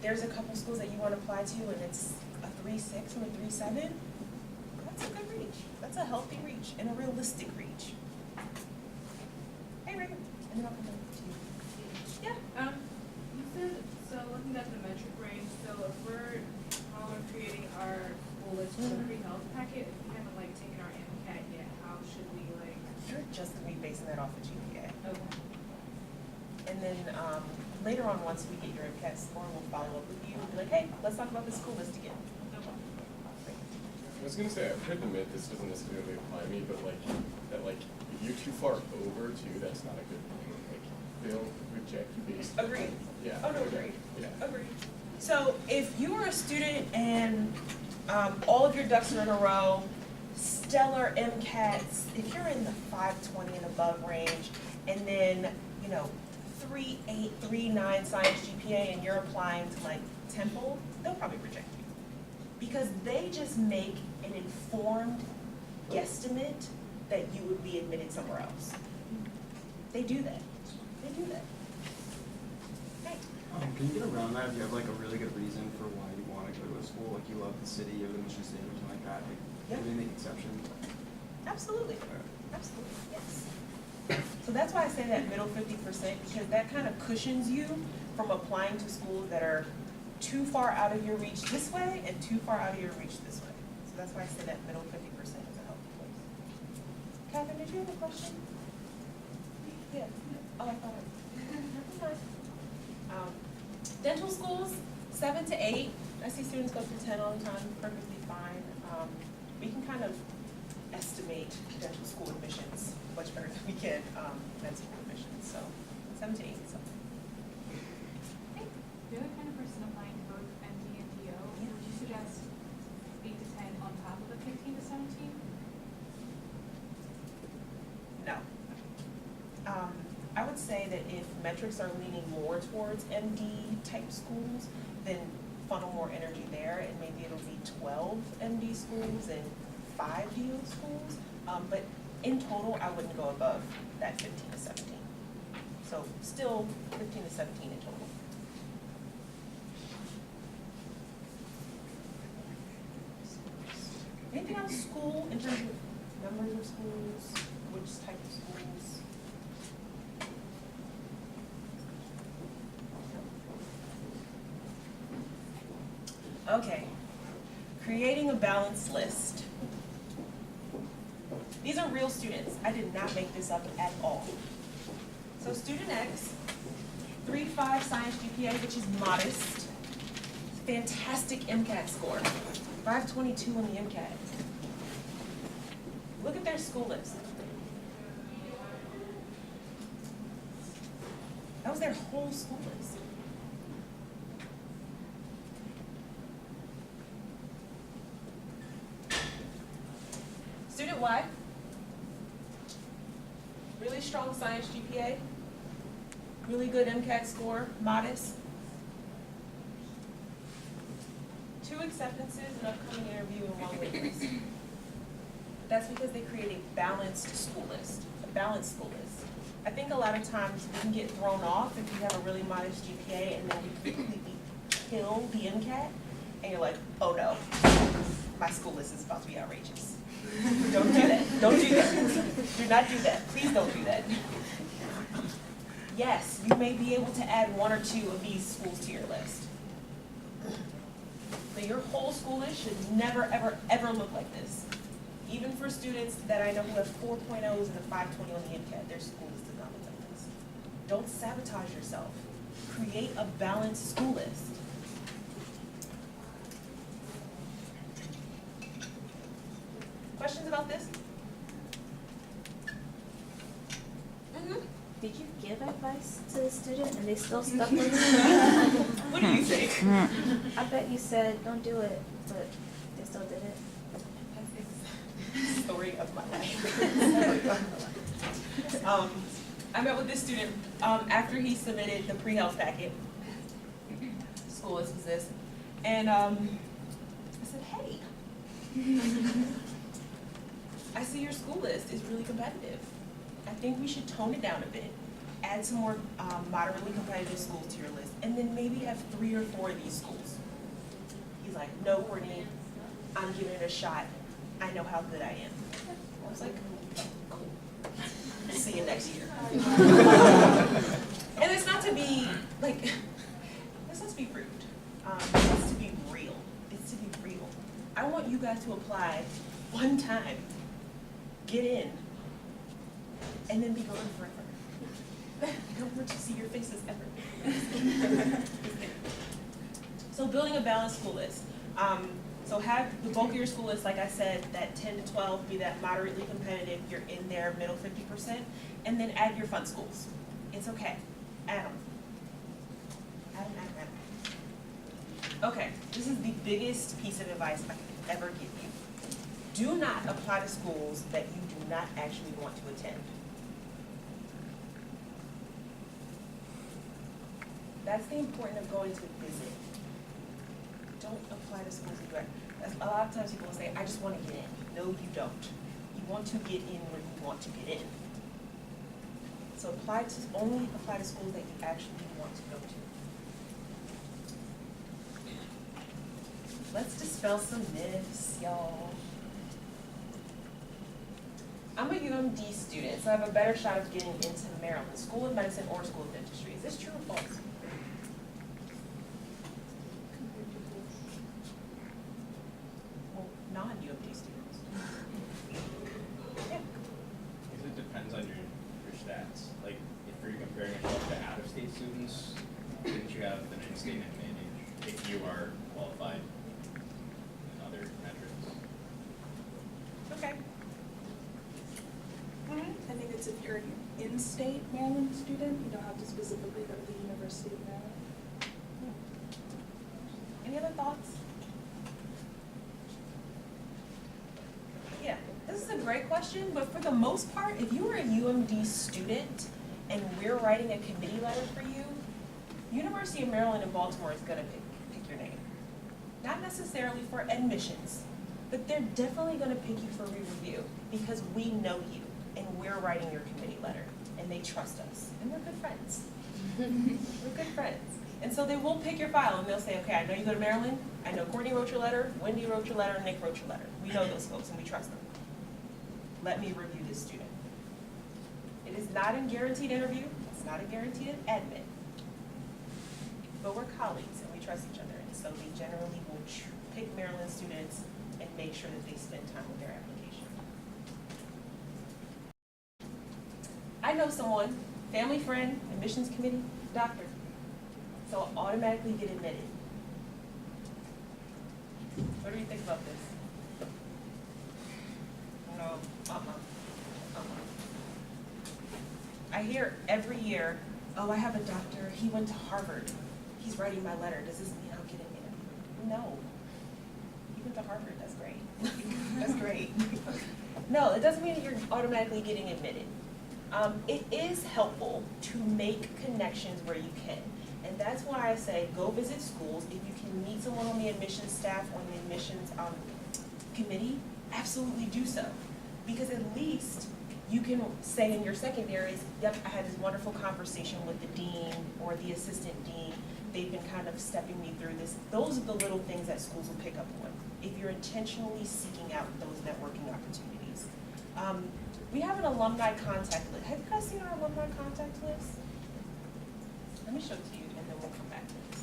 there's a couple schools that you want to apply to and it's a 3.6 or a 3.7, that's a good reach. That's a healthy reach and a realistic reach. Hey, Reagan. And then I'll come back to you. Yeah. You said, so looking at the metric range, so if we're creating our school list for the pre-health packet, if we haven't like taken our MCAT yet, how should we like? You're just gonna be basing that off of GPA. Okay. And then later on, once we get your MCAT score, we'll follow up with you and be like, hey, let's talk about the school list again. I was gonna say, I've heard the myth, this doesn't necessarily apply to me, but like, that like, if you're too far over too, that's not a good thing. Like, they'll reject you based on. Agreed. Yeah. Oh, no, agreed. Yeah. Agreed. So if you are a student and all of your ducks are in a row, stellar MCATs, if you're in the 520 and above range, and then, 3.8, 3.9 science GPA, and you're applying to like Temple, they'll probably reject you. Because they just make an informed guesstimate that you would be admitted somewhere else. They do that. They do that. Hey. Can you get around that if you have like a really good reason for why you want to go to a school, like you love the city, you have a mission statement, something like that? Like, Yeah. do they make exceptions? Absolutely. Absolutely, yes. So that's why I say that middle 50%, because that kind of cushions you from applying to schools that are too far out of your reach this way and too far out of your reach this way. So that's why I say that middle 50% is a healthy place. Catherine, did you have a question? Yeah. Oh, I thought I. Dental schools, 7 to 8. I see students go through 10 all the time, perfectly fine. We can kind of estimate dental school admissions much better than we can med school admissions. So 7 to 8. So. The other kind of person applying to both MD and DO, would you suggest 8 to 10 on top of the 15 to 17? No. I would say that if metrics are leaning more towards MD type schools, then funnel more energy there, and maybe it'll be 12 MD schools and 5 DO schools. But in total, I wouldn't go above that 15 to 17. So still 15 to 17 in total. Anything else school in terms of numbers of schools, which type of schools? Okay, creating a balanced list. These are real students. I did not make this up at all. So student X, 3.5 science GPA, which is modest. Fantastic MCAT score, 522 on the MCAT. Look at their school list. That was their whole school list. Student Y, really strong science GPA, really good MCAT score, modest. 2 acceptances, an upcoming interview, and 1 wait list. That's because they create a balanced school list, a balanced school list. I think a lot of times we can get thrown off if you have a really modest GPA and then you completely kill the MCAT, and you're like, oh no, my school list is about to be outrageous. Don't do that. Don't do that. Do not do that. Please don't do that. Yes, you may be able to add 1 or 2 of these schools to your list. But your whole school list should never, ever, ever look like this. Even for students that I know who have 4.0s and a 520 on the MCAT, their school list does not look like this. Don't sabotage yourself. create a balanced school list. Questions about this? Did you give advice to the student and they still stuck with it? What do you think? I bet you said, don't do it, but they still did it. That's the story of my life. I met with this student after he submitted the pre-health packet. School list was this. And I said, hey, I see your school list is really competitive. I think we should tone it down a bit, add some more moderately competitive schools to your list, and then maybe have 3 or 4 of these schools. He's like, no, Courtney, I'm giving it a shot. I know how good I am. I was like, cool. See you next year. And it's not to be, like, it's not to be rude. It's to be real. It's to be real. I want you guys to apply one time, get in, and then be gone forever. I don't want to see your faces ever. So building a balanced school list. So have the bulk of your school list, like I said, that 10 to 12 be that moderately competitive, you're in there, middle 50%, and then add your fun schools. It's okay, add them. Add them. Okay, this is the biggest piece of advice I could ever give you. Do not apply to schools that you do not actually want to attend. That's the importance of going to visit. Don't apply to schools you a lot of times people will say, I just want to get in. No, you don't. You want to get in where you want to get in. So only apply to schools that you actually want to go to. Let's dispel some myths, y'all. I'm a UMD student, so I have a better shot of getting into Maryland, School of Medicine or School of Dentistry. Is this true or false? Well, non-UMD students. Yeah. Because it depends on your stats. Like, if you're comparing yourself to out-of-state students, didn't you have an in-state advantage if you are qualified in other metrics? Okay. I think it's if you're an in-state Maryland student, you don't have to specifically go to the University of Maryland. Any other thoughts? Yeah, this is a great question, but for the most part, if you are a UMD student and we're writing a committee letter for you, University of Maryland in Baltimore is gonna pick your name. Not necessarily for admissions, but they're definitely gonna pick you for re-review because we know you and we're writing your committee letter and they trust us and we're good friends. We're good friends. And so they will pick your file and they'll say, okay, I know you go to Maryland. I know Courtney wrote your letter, Wendy wrote your letter, Nick wrote your letter. We know those folks and we trust them. Let me review this student. It is not a guaranteed interview. It's not a guaranteed admit. But we're colleagues and we trust each other. And so they generally will pick Maryland students and make sure that they spend time with their application. I know someone, family friend, admissions committee, doctor. So I'll automatically get admitted. What do you think about this? No, I hear every year, oh, I have a doctor, he went to Harvard. He's writing my letter. Does this mean I'll get an interview? No. He went to Harvard, that's great. That's great. No, it doesn't mean that you're automatically getting admitted. It is helpful to make connections where you can. And that's why I say go visit schools. If you can meet someone on the admissions staff or the admissions committee, absolutely do so. Because at least you can say in your secondaries, yep, I had this wonderful conversation with the dean or the assistant dean. They've been kind of stepping me through this. Those are the little things that schools will pick up on if you're intentionally seeking out those networking opportunities. We have an alumni contact list. Have you guys seen our alumni contact list? Let me show it to you and then we'll come back to this.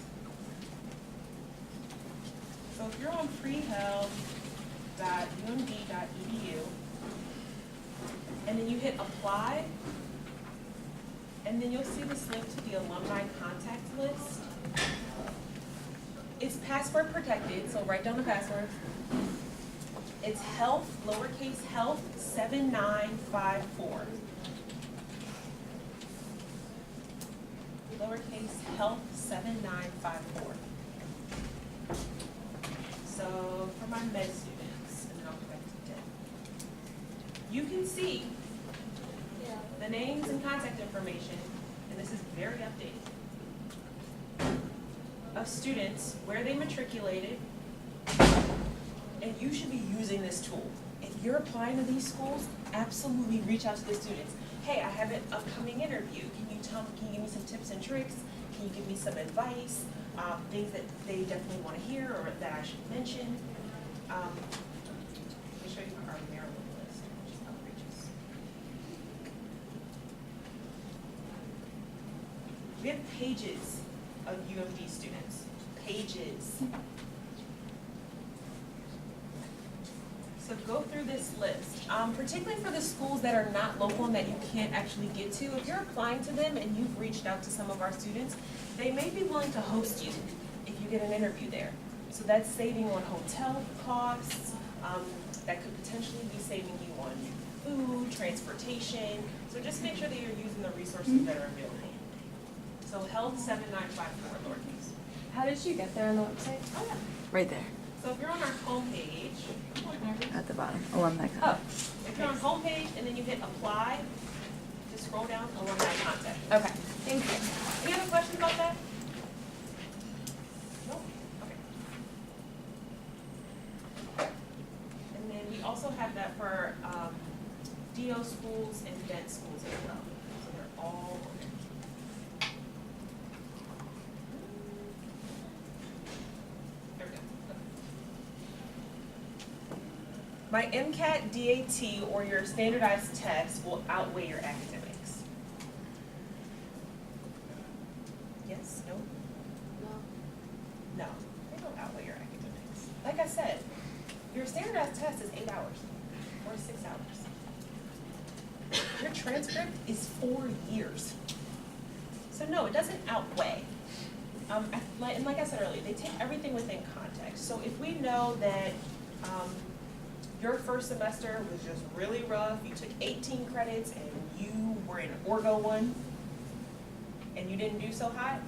So if you're on prehealth.umd.edu and then you hit apply, And then you'll see this link to the alumni contact list. It's password protected, so write down the password. It's health, lowercase health, 7954. Lowercase health, 7954. So for my med students, and then I'll go back to 10. You can see the names and contact information, and this is very updated, of students, where they matriculated, and you should be using this tool. If you're applying to these schools, absolutely reach out to the students. Hey, I have an upcoming interview. Can you give me some tips and tricks? Can you give me some advice? Things that they definitely want to hear or that I should mention. Let me show you our Maryland list, which is outreaches. We have pages of UMD students, pages. So go through this list, particularly for the schools that are not local and that you can't actually get to. If you're applying to them and you've reached out to some of our students, they may be willing to host you if you get an interview there. So that's saving on hotel costs. That could potentially be saving you on food, transportation. So just make sure that you're using the resources that are available. So health 7954 lowercase. How did you get there on the website? Oh yeah. Right there, So if you're on our homepage, at the bottom, alumni oh, contact. if you're on homepage and then you hit apply, just scroll down alumni contact. Okay, thank you. Any other questions about that? No? Okay. And then we also have that for DO schools and dent schools as well. So they're all on there. There we go. My MCAT, DAT, or your standardized test will outweigh your academics. Yes? No? No, they don't outweigh your academics. Like I said, your standardized test is 8 hours or 6 hours. Your transcript is 4 years. So no, it doesn't outweigh. And like I said earlier, they take everything within context. So if we know that your first semester was just really rough, you took 18 credits and you were in Orgo 1 and you didn't do so hot,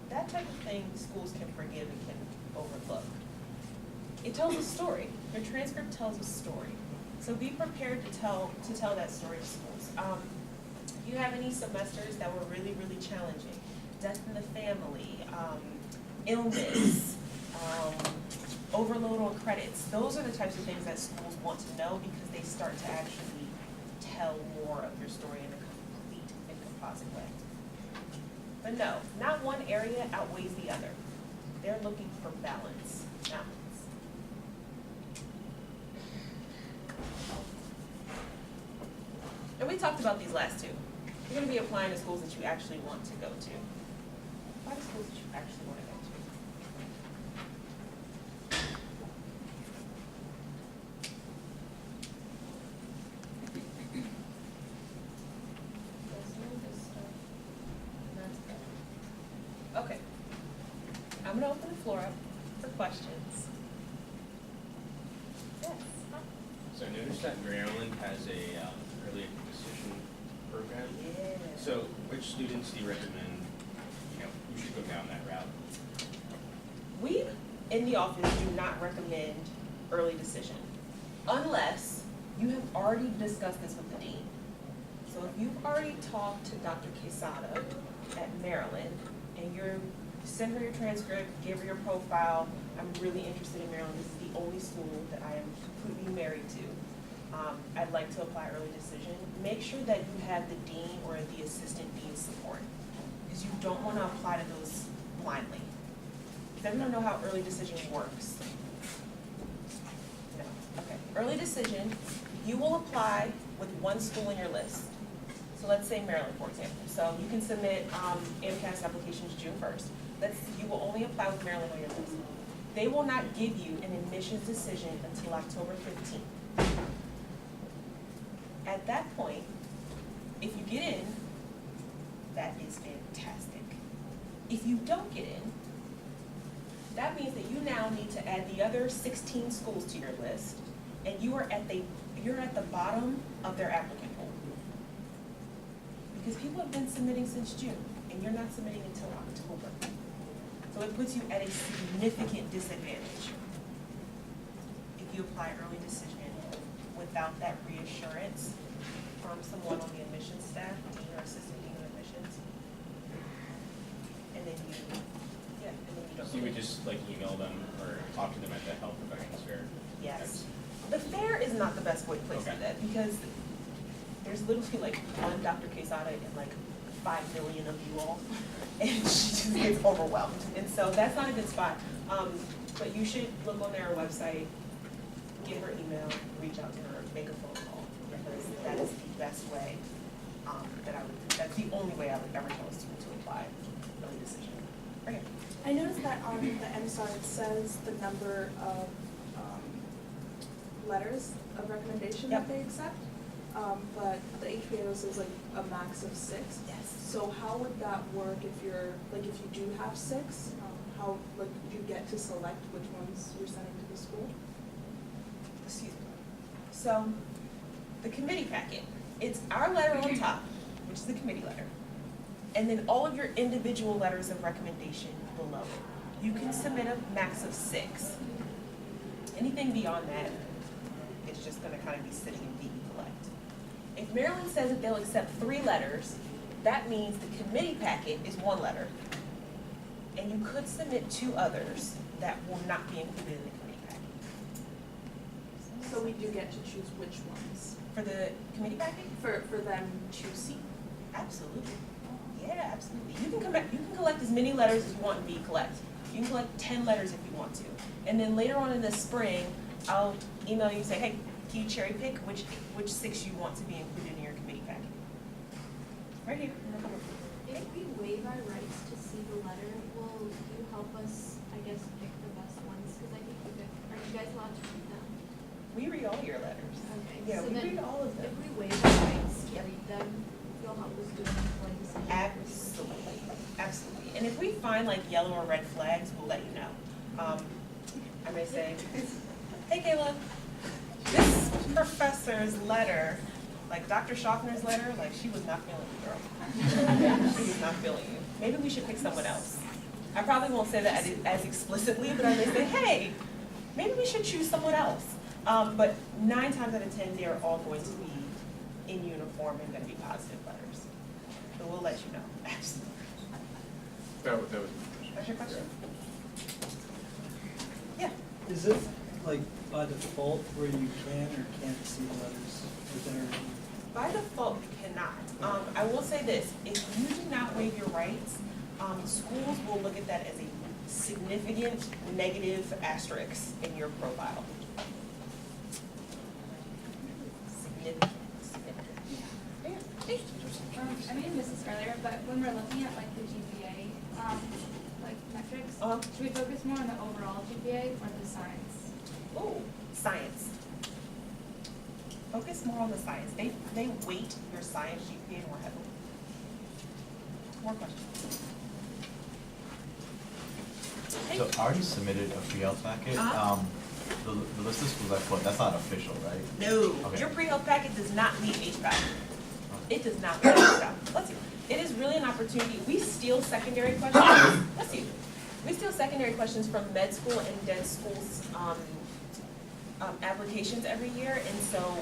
that type of thing schools can forgive and can overlook. It tells a story. Your transcript tells a story. So be prepared to tell that story to schools. If you have any semesters that were really, really challenging, death in the family, illness, overload on credits, those are the types of things that schools want to know because they start to actually tell more of your story in a complete and composite way. But no, not one area outweighs the other. They're looking for balance. And we talked about these last two. You're going to be applying to schools that you actually want to go to. Apply to schools that you actually want to go to. Okay. I'm going to open the floor up for questions. Yes. So I noticed that Maryland has a early decision program. Yeah. So which students do you recommend, who should go down that route? We, in the office, do not recommend early decision unless you have already discussed this with the dean. So if you've already talked to Dr. Quesada at Maryland and send her your transcript, give her your profile, I'm really interested in Maryland, this is the only school that I am completely married to. I'd like to apply early decision. Make sure that you have the dean or the assistant dean's support because you don't want to apply to those blindly. Does everyone know how early decision works? No. Okay. Early decision, you will apply with one school in your list. So let's say Maryland, for example. So you can submit MCAT applications June 1st. You will only apply with Maryland on your list. They will not give you an admissions decision until October 15th. At that point, if you get in, that is fantastic. If you don't get in, that means that you now need to add the other 16 schools to your list, and you're at the bottom of their applicant pool. Because people have been submitting since June, and you're not submitting until October. So it puts you at a significant disadvantage if you apply early decision without that reassurance from someone on the admissions staff, dean or assistant dean of admissions. And then you don't. So you would just like email them or talk to them at the health professions fair? Yes. The fair is not the best place to do that, because there's literally like one Dr. Quesada and like 5 million of you all, and she just gets overwhelmed. And so that's not a good spot. But you should look on their website, give her email, reach out to her, make a phone call, because that is the best way that's the only way I would ever tell a student to apply early decision. Right here. I noticed that on the MSAR it says the number of letters of recommendation that they accept, but the HPAO says like a max of 6. Yes. So how would that work if you're, like if you do have 6, how, like, do you get to select which ones you're sending to the school? Excuse me. So, the committee packet, it's our letter on top, which is the committee letter, and then all of your individual letters of recommendation below it. You can submit a max of 6. Anything beyond that, it's just gonna kind of be sitting in DE collect. If Maryland says that they'll accept 3 letters, that means the committee packet is 1 letter, and you could submit 2 others that will not be included in the committee packet. So we do get to choose which ones For the committee packet? for them to see. Absolutely. Yeah, absolutely. You can come back, you can collect as many letters as you want in B collect. You can collect 10 letters if you want to. And then later on in the spring, I'll email you and say, hey, can you cherry pick which 6 you want to be included in your committee packet? Right here. If we waive our rights to see the letter, will you help us, I guess, pick the best ones? Because I think are you guys allowed to read them? We read all your letters. Okay. Yeah, So we then read all of them. If we waive our rights to read them, you'll help us do it like this. Absolutely. Absolutely. And if we find like yellow or red flags, we'll let you know. I may say, hey Kayla, this professor's letter, like Dr. Schaffner's letter, like she was not feeling you, girl. She was not feeling you. Maybe we should pick someone else. I probably won't say that as explicitly, but I may say, hey, maybe we should choose someone else. But 9 times out of 10, they are all going to be in uniform and going to be positive letters. So we'll let you know. Absolutely. That was my question. That's your question? Yeah. Is it like by default where you can or can't see letters? Is there By default, you cannot. I will say this, if you do not waive your rights, schools will look at that as a significant negative asterisk in your profile. Significant. I may have missed this earlier, but when we're looking at like the GPA, like metrics, should we focus more on the overall GPA or the science? Oh, science. Focus more on the science. They weight your science GPA more heavily. More questions? So I already submitted a pre-health packet. The list of schools I put, that's not official, right? No, Okay. your pre-health packet does not meet HPAO. It does not meet HPAO. Let's see. It is really an opportunity. We steal secondary questions. Let's see. We steal secondary questions from med school and dental schools applications every year, and so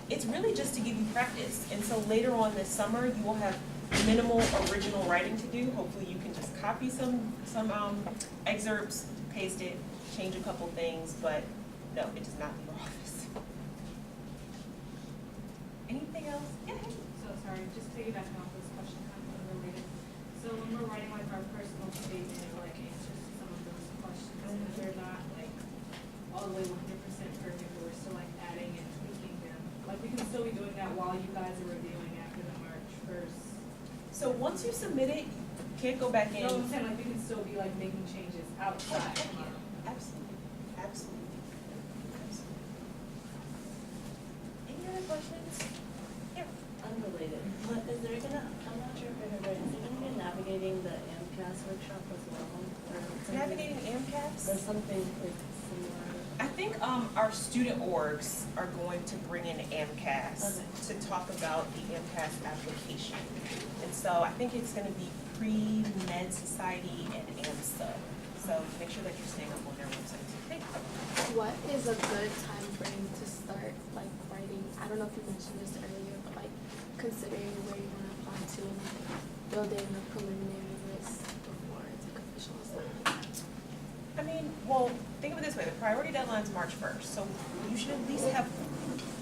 it's really just to give you practice. And so later on this summer, you will have minimal original writing to do. Hopefully, you can just copy some excerpts, paste it, change a couple things, but no, it does not leave your office. Anything else? Yeah. So sorry, just piggybacking off this question, kind of unrelated. So when we're writing like our personal statement or like answers to some of those questions, if they're not like all the way 100% perfect, but we're still like adding and tweaking them, like we can still be doing that while you guys are reviewing after the March 1st. So once you submit it, you can't go back in. No, I'm saying like we can still be like making changes outside. Absolutely. Absolutely. Absolutely. Any other questions? Yeah. Unrelated, but is there gonna, I'm not jump in here, but is it gonna be navigating the MCAS workshop as well? Or something- Navigating AMCAPs? Or something like similar? I think our student orgs are going to bring in AMCAS Okay. to talk about the AMCAS application. And so I think it's gonna be pre-med society and AMSA. So make sure that you're staying up on their website. Hey. What is a good time frame to start like writing? I don't know if you mentioned this earlier, but like considering where you want to apply to and like building a preliminary list before it's like official and stuff like that. I mean, well, think of it this way, the priority deadline's March 1st, so you should at least have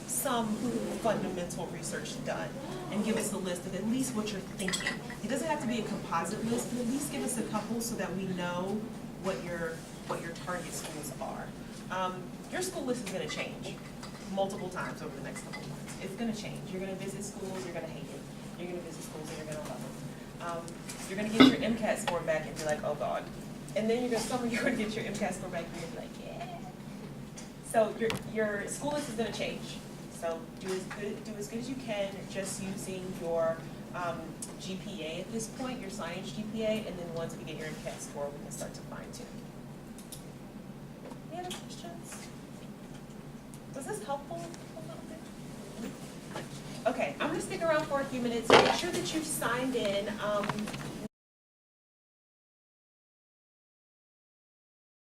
some fundamental research done and give us a list of at least what you're thinking. It doesn't have to be a composite list, but at least give us a couple so that we know what your target schools are. Your school list is gonna change multiple times over the next couple of months. It's gonna change. You're gonna visit schools, you're gonna hate it. You're gonna visit schools and you're gonna love it. You're gonna get your MCAT score back and be like, oh God. And then some of you are gonna get your MCAT score back and you're gonna be like, yeah. So your school list is gonna change. So do as good as you can, just using your GPA at this point, your signage GPA, and then once we get your MCAT score, we can start to fine tune. Any other questions? Was this helpful a little bit? Okay, I'm gonna stick around for a few minutes. Make sure that you've signed in.